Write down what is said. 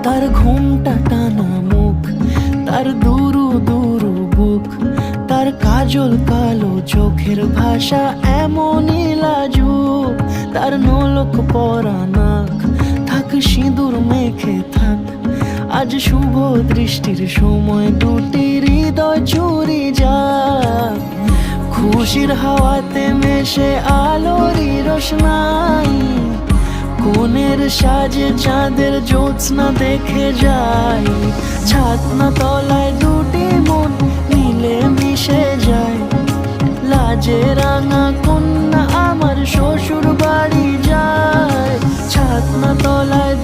তার ঘুমটা টানা মুখ, তার দুরু দুরু বুক, তার কাজল কালো চোখের ভাষা এমনই লাজুক। তার নোলক পরা নাক, থাক সিঁদুর মেখে থাক। আজ শুভ দৃষ্টির সময় দুটি হৃদয় চুরি যাক। খুশির হাওয়াতে মেশে আলোরই রোশনাই, কোণের সাজে চাঁদের জ্যোৎস্না দেখে যাই। ছাতনা তলায় দুটি মন মিলে মিশে যায়, লাজে রাঙা কন্যা আমার শ্বশুর বাড়ি যায়। ছাতনা তলায়